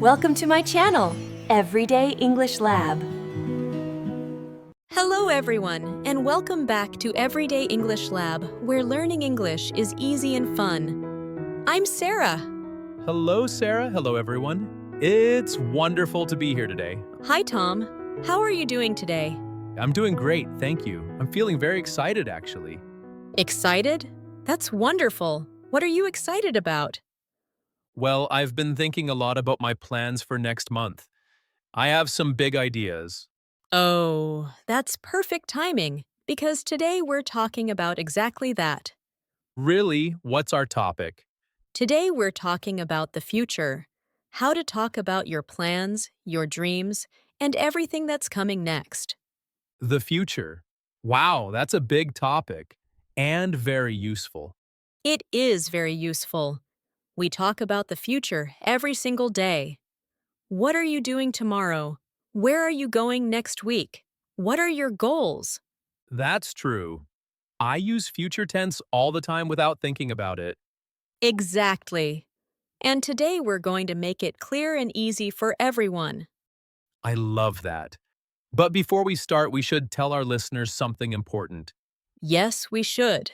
Welcome to my channel, Everyday English Lab. Hello everyone, and welcome back to Everyday English Lab, where learning English is easy and fun. I'm Sarah. Hello, Sarah. Hello, everyone. It's wonderful to be here today. Hi Tom. How are you doing today? I'm doing great, thank you. I'm feeling very excited, actually. Excited? That's wonderful. What are you excited about? Well, I've been thinking a lot about my plans for next month. I have some big ideas. Oh, that's perfect timing, because today we're talking about exactly that. Really, what's our topic? Today we're talking about the future, how to talk about your plans, your dreams, and everything that's coming next. The future. Wow, that's a big topic and very useful. It is very useful. We talk about the future every single day. What are you doing tomorrow? Where are you going next week? What are your goals? That's true. I use future tense all the time without thinking about it. Exactly. And today we're going to make it clear and easy for everyone. I love that. But before we start, we should tell our listeners something important. Yes, we should.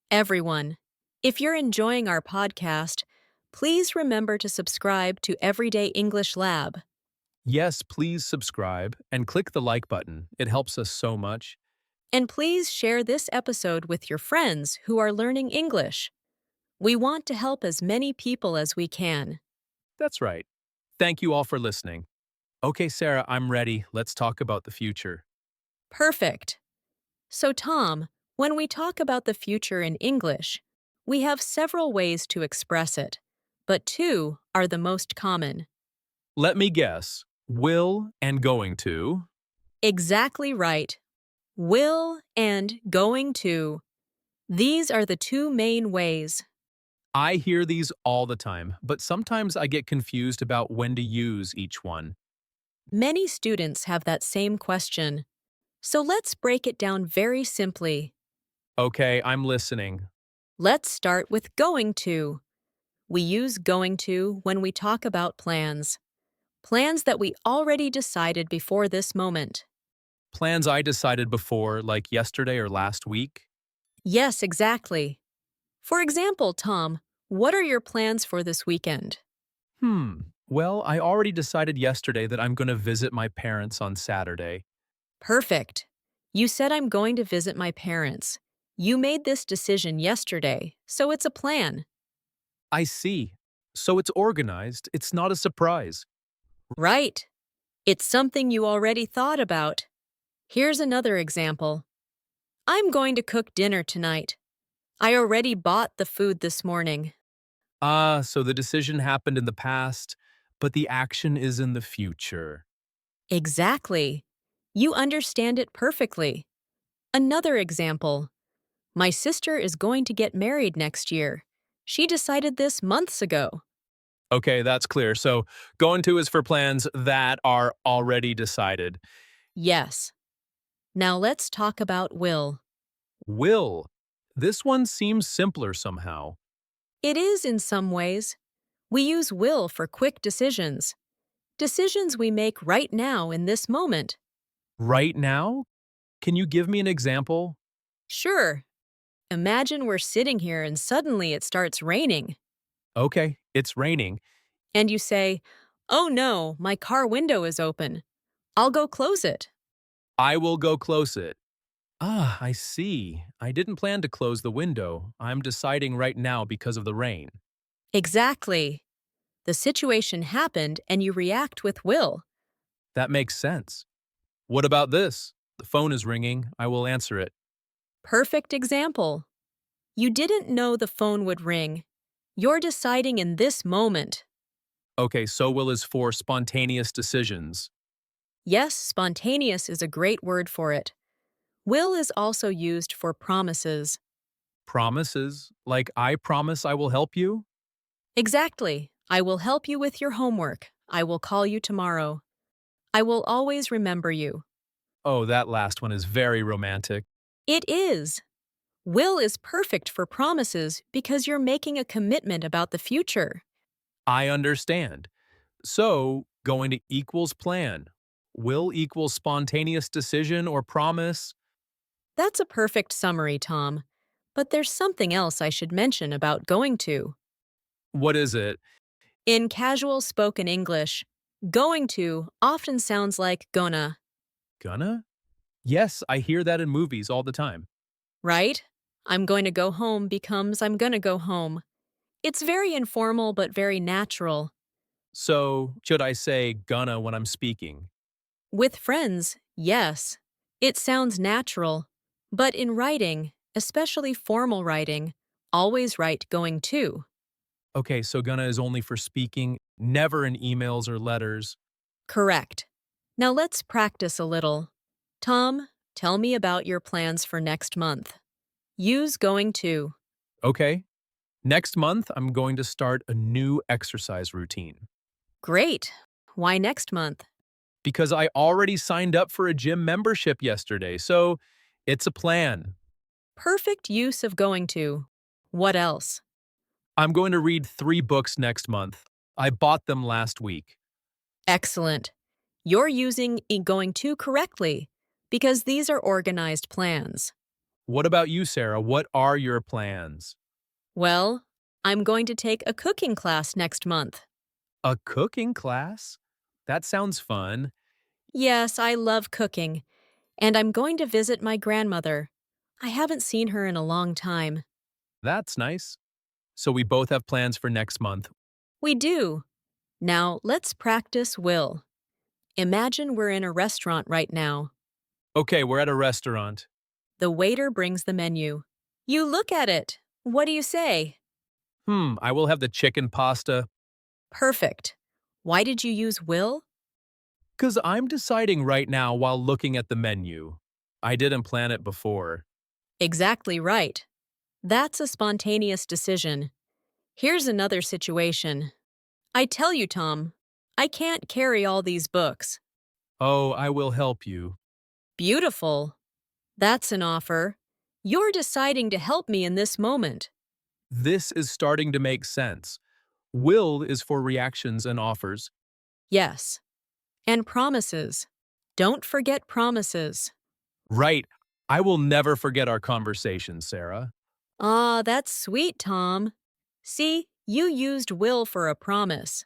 Everyone, if you're enjoying our podcast, please remember to subscribe to Everyday English Lab. Yes, please subscribe and click the like button. It helps us so much. And please share this episode with your friends who are learning English. We want to help as many people as we can. That's right. Thank you all for listening. Okay, Sarah, I'm ready. Let's talk about the future. Perfect. So, Tom, when we talk about the future in English, we have several ways to express it, but two are the most common. Let me guess. Will and going to. Exactly right. Will and going to. These are the two main ways. I hear these all the time, but sometimes I get confused about when to use each one. Many students have that same question. So let's break it down very simply. Okay, I'm listening. Let's start with going to. We use going to when we talk about plans. Plans that we already decided before this moment. Plans I decided before, like yesterday or last week. Yes, exactly. For example, Tom, what are your plans for this weekend? Well, I already decided yesterday that I'm going to visit my parents on Saturday. Perfect. You said I'm going to visit my parents. You made this decision yesterday, so it's a plan. I see. So it's organized. It's not a surprise. Right. It's something you already thought about. Here's another example. I'm going to cook dinner tonight. I already bought the food this morning. So the decision happened in the past, but the action is in the future. Exactly. You understand it perfectly. Another example. My sister is going to get married next year. She decided this months ago. Okay, that's clear. So going to is for plans that are already decided. Yes. Now let's talk about will. Will. This one seems simpler somehow. It is in some ways. We use will for quick decisions. Decisions we make right now in this moment. Right now? Can you give me an example? Sure. Imagine we're sitting here and suddenly it starts raining. Okay, it's raining. And you say, "Oh no, my car window is open. I'll go close it." I will go close it. I see. I didn't plan to close the window. I'm deciding right now because of the rain. Exactly. The situation happened and you react with will. That makes sense. What about this? The phone is ringing. I will answer it. Perfect example. You didn't know the phone would ring. You're deciding in this moment. Okay, so will is for spontaneous decisions. Yes, spontaneous is a great word for it. Will is also used for promises. Promises, like I promise I will help you? Exactly. I will help you with your homework. I will call you tomorrow. I will always remember you. Oh, that last one is very romantic. It is. Will is perfect for promises because you're making a commitment about the future. I understand. So, going to equals plan. Will equals spontaneous decision or promise. That's a perfect summary, Tom. But there's something else I should mention about going to. What is it? In casual spoken English, going to often sounds like gonna, Gonna? Yes, I hear that in movies all the time. right? I'm going to go home becomes I'm gonna go home. It's very informal but very natural. So, should I say gonna when I'm speaking? With friends, yes, it sounds natural. But in writing, especially formal writing, always write going to. Okay, so gonna is only for speaking, never in emails or letters. Correct. Now let's practice a little. Tom, tell me about your plans for next month. Use going to. Okay. Next month, I'm going to start a new exercise routine Great. Why next month? because I already signed up for a gym membership yesterday, so it's a plan. Perfect use of going to. What else? I'm going to read 3 books next month. I bought them last week. Excellent. You're using going to correctly because these are organized plans. What about you, Sarah? What are your plans? Well, I'm going to take a cooking class next month. A cooking class? That sounds fun. Yes, I love cooking, and I'm going to visit my grandmother. I haven't seen her in a long time. That's nice. So we both have plans for next month. We do. Now, let's practice will. Imagine we're in a restaurant right now. Okay, we're at a restaurant. The waiter brings the menu. You look at it. What do you say? I will have the chicken pasta. Perfect. Why did you use will? Because I'm deciding right now while looking at the menu. I didn't plan it before. Exactly right. That's a spontaneous decision. Here's another situation. I tell you, Tom, I can't carry all these books. Oh, I will help you. Beautiful. That's an offer. You're deciding to help me in this moment. This is starting to make sense. Will is for reactions and offers. Yes. And promises. Don't forget promises. Right. I will never forget our conversation, Sarah. Ah, that's sweet, Tom. See, you used will for a promise.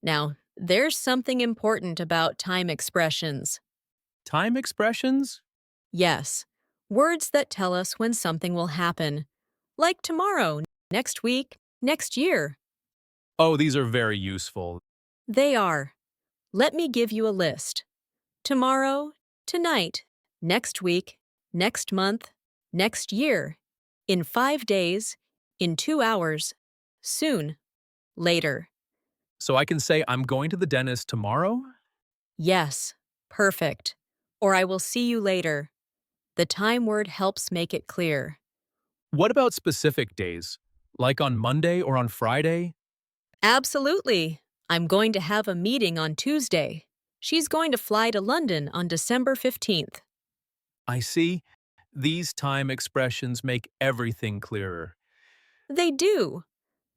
Now, there's something important about time expressions. Time expressions? Yes, words that tell us when something will happen. Like tomorrow, next week, next year. Oh, these are very useful. They are. Let me give you a list. Tomorrow, tonight, next week, next month, next year, in 5 days, in 2 hours, soon, later. So I can say I'm going to the dentist tomorrow? Yes, perfect. Or I will see you later. The time word helps make it clear. What about specific days? Like on Monday or on Friday? Absolutely. I'm going to have a meeting on Tuesday. She's going to fly to London on December 15th. I see. These time expressions make everything clearer. They do.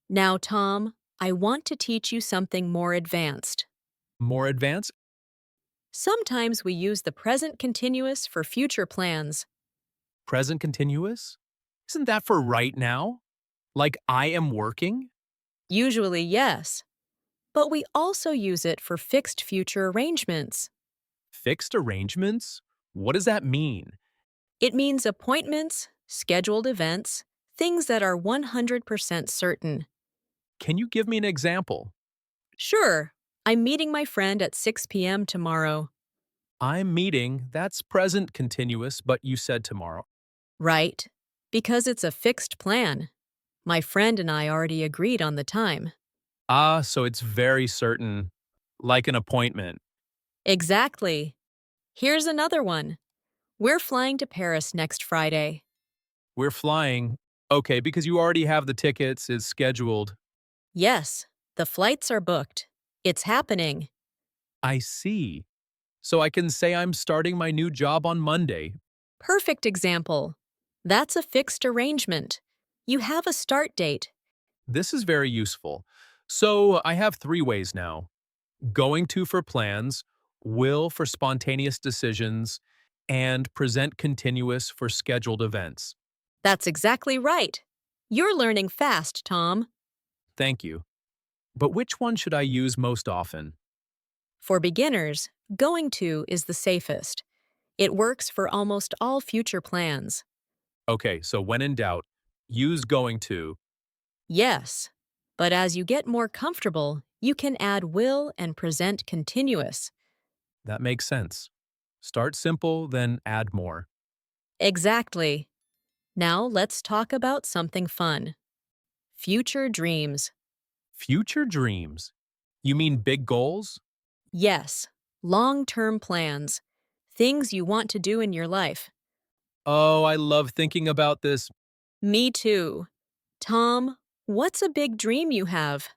Now, Tom, I want to teach you something more advanced. More advanced? Sometimes we use the present continuous for future plans. Present continuous? Isn't that for right now? Like I am working? Usually, yes. But we also use it for fixed future arrangements. Fixed arrangements? What does that mean? It means appointments, scheduled events, things that are 100% certain. Can you give me an example? Sure, I'm meeting my friend at 6 p.m. tomorrow. I'm meeting, that's present continuous, but you said tomorrow. Right, because it's a fixed plan. My friend and I already agreed on the time. Ah, so it's very certain. Like an appointment. Exactly. Here's another one. We're flying to Paris next Friday. We're flying. Okay, because you already have the tickets, it's scheduled. Yes, the flights are booked. It's happening. I see. So I can say I'm starting my new job on Monday. Perfect example. That's a fixed arrangement. You have a start date. This is very useful. So I have 3 ways now. Going to for plans, will for spontaneous decisions, and present continuous for scheduled events. That's exactly right. You're learning fast, Tom. Thank you. But which one should I use most often? For beginners, going to is the safest. It works for almost all future plans. Okay, so when in doubt, use going to. Yes, but as you get more comfortable, you can add will and present continuous. That makes sense. Start simple, then add more. Exactly. Now let's talk about something fun. Future dreams. Future dreams. You mean big goals? Yes, long-term plans. Things you want to do in your life. Oh, I love thinking about this. Me too. Tom, what's a big dream you have?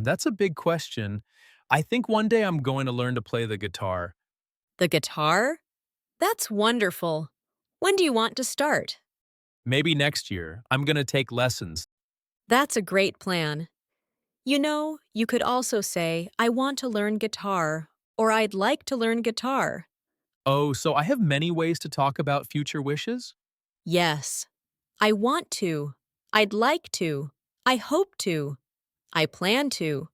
That's a big question. I think one day I'm going to learn to play the guitar. The guitar? That's wonderful. When do you want to start? Maybe next year, I'm going to take lessons. That's a great plan. You know, you could also say, I want to learn guitar, or I'd like to learn guitar. Oh, so I have many ways to talk about future wishes? Yes. I want to. I'd like to. I hope to. I plan to.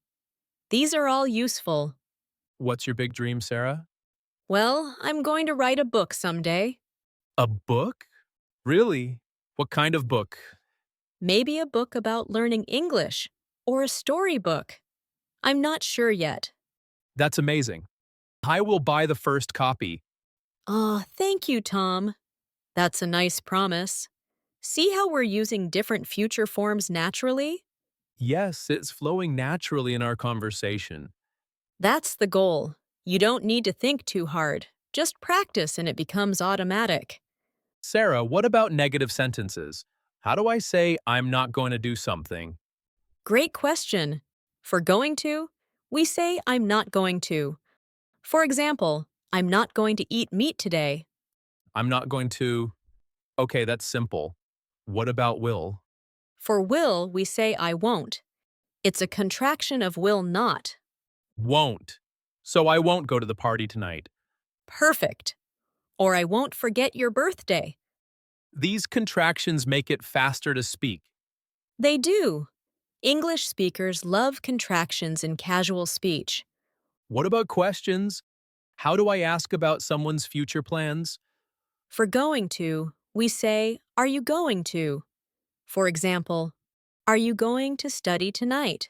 These are all useful. What's your big dream, Sarah? Well, I'm going to write a book someday. A book? Really? What kind of book? Maybe a book about learning English, or a storybook. I'm not sure yet. That's amazing. I will buy the first copy. Aw, thank you, Tom. That's a nice promise. See how we're using different future forms naturally? Yes, it's flowing naturally in our conversation. That's the goal. You don't need to think too hard. Just practice and it becomes automatic. Sarah, what about negative sentences? How do I say I'm not going to do something? Great question. For going to, we say I'm not going to. For example, I'm not going to eat meat today. I'm not going to. Okay, that's simple. What about will? For will, we say I won't. It's a contraction of will not. Won't. So I won't go to the party tonight. Perfect. Or I won't forget your birthday. These contractions make it faster to speak. They do. English speakers love contractions in casual speech. What about questions? How do I ask about someone's future plans? For going to, we say, are you going to? For example, are you going to study tonight?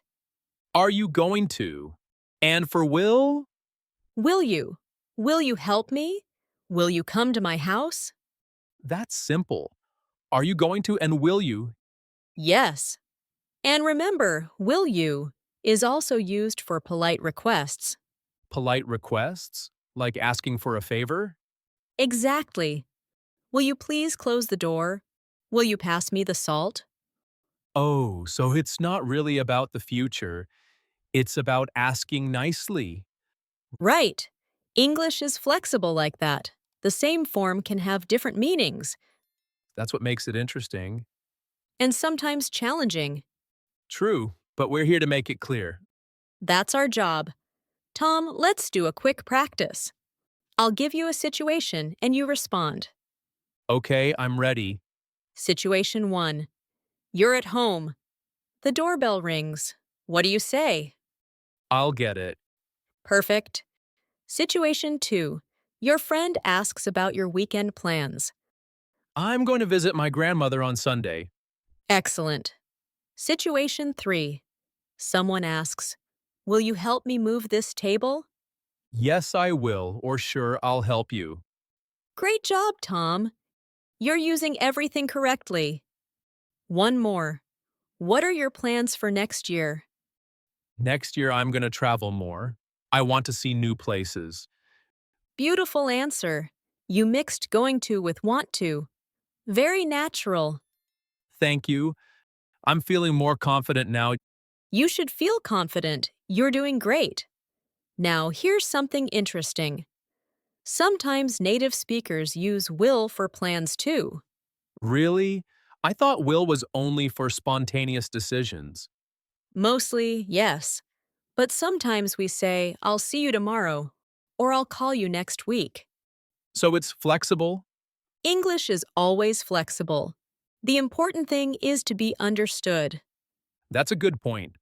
Are you going to? And for will? Will you? Will you help me? Will you come to my house? That's simple. Are you going to and will you? Yes. And remember, will you is also used for polite requests. Polite requests? Like asking for a favor? Exactly. Will you please close the door? Will you pass me the salt? Oh, so it's not really about the future. It's about asking nicely. Right. English is flexible like that. The same form can have different meanings That's what makes it interesting. and sometimes challenging. True, but we're here to make it clear. That's our job. Tom, let's do a quick practice. I'll give you a situation and you respond. Okay, I'm ready. Situation 1. You're at home. The doorbell rings. What do you say? I'll get it. Perfect. Situation 2. Your friend asks about your weekend plans. I'm going to visit my grandmother on Sunday. Excellent. Situation 3. Someone asks, will you help me move this table? Yes, I will, or sure, I'll help you. Great job, Tom. You're using everything correctly. One more. What are your plans for next year? Next year, I'm going to travel more. I want to see new places. Beautiful answer. You mixed going to with want to. Very natural. Thank you. I'm feeling more confident now. You should feel confident. You're doing great. Now, here's something interesting. Sometimes native speakers use will for plans too. Really? I thought will was only for spontaneous decisions. Mostly, yes. But sometimes we say, I'll see you tomorrow, or I'll call you next week. So it's flexible? English is always flexible. The important thing is to be understood. That's a good point.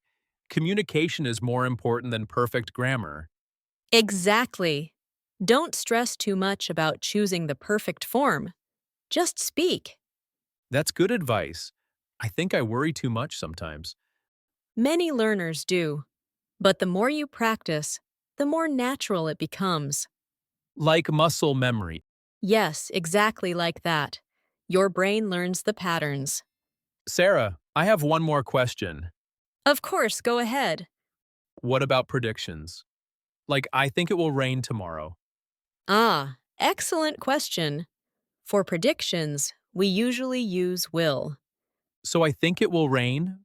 Communication is more important than perfect grammar. Exactly. Don't stress too much about choosing the perfect form. Just speak. That's good advice. I think I worry too much sometimes. Many learners do. But the more you practice, the more natural it becomes. Like muscle memory. Yes, exactly like that. Your brain learns the patterns. Sarah, I have one more question. Of course, go ahead. What about predictions? Like, I think it will rain tomorrow. Ah, excellent question. For predictions, we usually use will. So I think it will rain?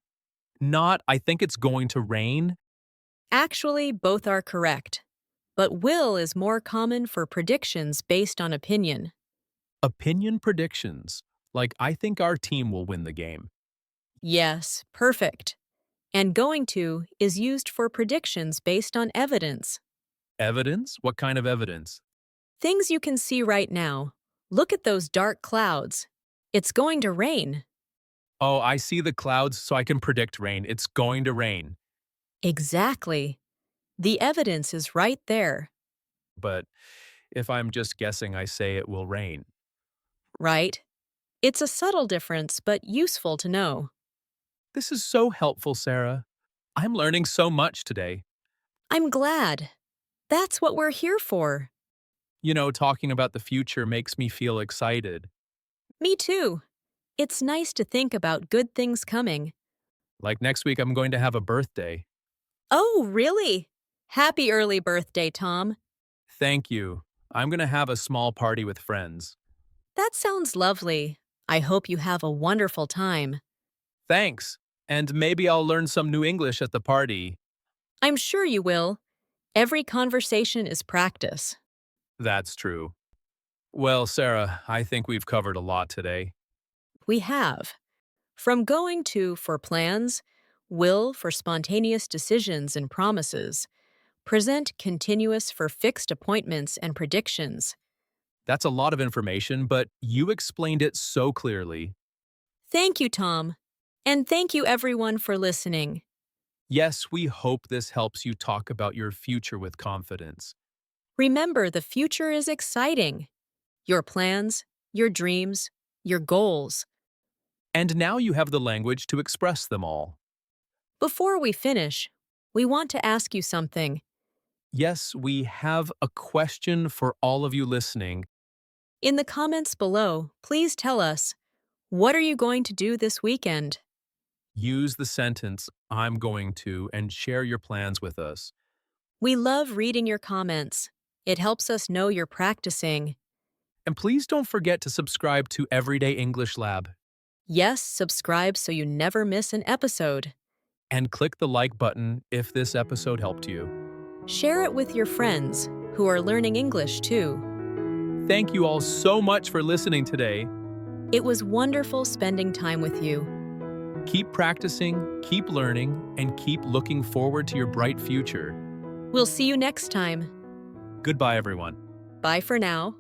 Not, I think it's going to rain? Actually, both are correct. But will is more common for predictions based on opinion. Opinion predictions. Like, I think our team will win the game. Yes, perfect. And going to is used for predictions based on evidence. Evidence? What kind of evidence? Things you can see right now. Look at those dark clouds. It's going to rain. Oh, I see the clouds, so I can predict rain. It's going to rain. Exactly. The evidence is right there, But if I'm just guessing, I say it will rain. right? It's a subtle difference, but useful to know. This is so helpful, Sarah. I'm learning so much today. I'm glad. That's what we're here for. You know, talking about the future makes me feel excited. Me too. It's nice to think about good things coming. Like next week, I'm going to have a birthday. Oh, really? Happy early birthday, Tom. Thank you. I'm going to have a small party with friends. That sounds lovely. I hope you have a wonderful time. Thanks. And maybe I'll learn some new English at the party. I'm sure you will. Every conversation is practice. That's true. Well, Sarah, I think we've covered a lot today. We have. From going to for plans, will for spontaneous decisions and promises, present continuous for fixed appointments and predictions. That's a lot of information, but you explained it so clearly. Thank you, Tom. And thank you, everyone, for listening. Yes, we hope this helps you talk about your future with confidence. Remember, the future is exciting. Your plans, your dreams, your goals. And now you have the language to express them all. Before we finish, we want to ask you something. Yes, we have a question for all of you listening. In the comments below, please tell us, what are you going to do this weekend? Use the sentence, I'm going to, and share your plans with us. We love reading your comments. It helps us know you're practicing. And please don't forget to subscribe to Everyday English Lab Yes, subscribe so you never miss an episode. and click the like button if this episode helped you. Share it with your friends who are learning English too. Thank you all so much for listening today. It was wonderful spending time with you. Keep practicing, keep learning, and keep looking forward to your bright future. We'll see you next time. Goodbye, everyone. Bye for now.